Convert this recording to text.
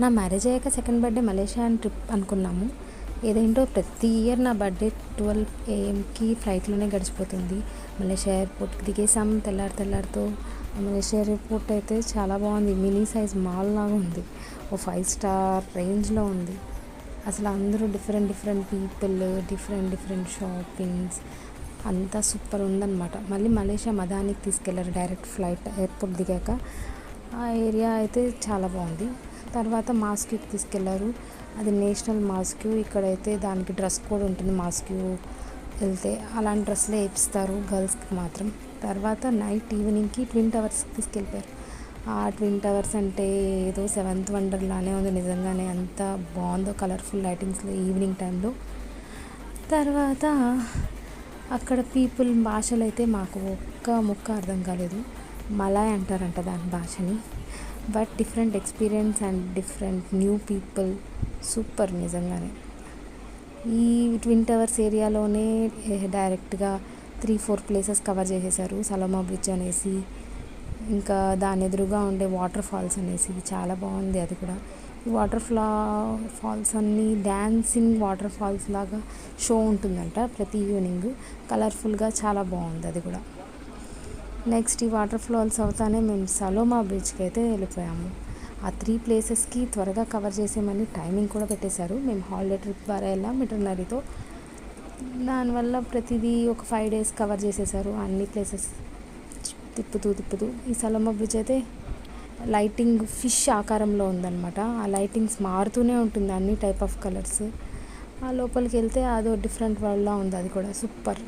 నా మ్యారేజ్ అయ్యాక second birthday Malaysia అని ట్రిప్ అనుకున్నాము. ఏదేంటో ప్రతి ఇయర్ నా బర్త్డే 12 AM ఫ్లైట్లోనే గడిచిపోతుంది. మలేషియా ఎయిర్పోర్ట్కి దిగేసాం తెల్లారితో. మలేషియా ఎయిర్పోర్ట్ అయితే చాలా బాగుంది. మినీ సైజ్ మాల్ లాగా ఉంది. ఓ 5 స్టార్ రేంజ్లో ఉంది. అసలు అందరూ డిఫరెంట్ పీపుల్, డిఫరెంట్ షాపింగ్స్, అంతా సూపర్ ఉందన్నమాట. మళ్ళీ మలేషియా మదానికి తీసుకెళ్లారు డైరెక్ట్ ఫ్లైట్. ఎయిర్పోర్ట్ దిగాక ఆ ఏరియా అయితే చాలా బాగుంది. తర్వాత మాస్క్యూకి తీసుకెళ్లారు. అది నేషనల్ మాస్క్యూ. ఇక్కడైతే దానికి డ్రెస్ కోడ్ ఉంటుంది. మాస్క్యూ వెళ్తే అలాంటి డ్రెస్లే వేపిస్తారు గర్ల్స్కి మాత్రం. తర్వాత ఈవినింగ్కి ట్విన్ టవర్స్కి తీసుకెళ్ళిపోయారు. ఆ ట్విన్ టవర్స్ అంటే ఏదో 7th వండర్ లానే ఉంది నిజంగానే. అంత బాగుందో కలర్ఫుల్ లైటింగ్స్లో ఈవినింగ్ టైంలో. తర్వాత అక్కడ పీపుల్ భాషలు అయితే మాకు ఒక్క ముక్క అర్థం కాలేదు. మలాయ్ అంటారంట దాని భాషని. But different experience and different new people, super నిజంగానే. ఈ ట్విన్ టవర్స్ ఏరియాలోనే డైరెక్ట్గా 3-4 ప్లేసెస్ కవర్ చేసేసారు. సలోమా బ్రిడ్జ్ అనేసి, ఇంకా దాని ఎదురుగా ఉండే వాటర్ ఫాల్స్ అనేసి చాలా బాగుంది. అది కూడా ఈ వాటర్ ఫాల్స్ అన్నీ డ్యాన్సింగ్ వాటర్ ఫాల్స్ లాగా షో ఉంటుందంట ప్రతి ఈవినింగ్. కలర్ఫుల్గా చాలా బాగుంది అది కూడా. నెక్స్ట్ ఈ వాటర్ ఫాల్స్ అవుతానే మేము సలోమా బ్రిడ్జ్కి అయితే వెళ్ళిపోయాము. ఆ 3 ప్లేసెస్కి త్వరగా కవర్ చేసేమని టైమింగ్ కూడా పెట్టేశారు. మేము హాలిడే ట్రిప్ ద్వారా వెళ్ళాం మిటర్నరీతో. దానివల్ల ప్రతిదీ ఒక 5 days కవర్ చేసేసారు. అన్ని ప్లేసెస్ తిప్పుతూ. ఈ సలోమా బ్రిడ్జ్ అయితే లైటింగ్ ఫిష్ ఆకారంలో ఉందన్నమాట. ఆ లైటింగ్స్ మారుతూనే ఉంటుంది, అన్ని టైప్ ఆఫ్ కలర్స్. ఆ లోపలికి వెళ్తే అదో డిఫరెంట్ వరల్డ్లా ఉంది. అది కూడా సూపర్.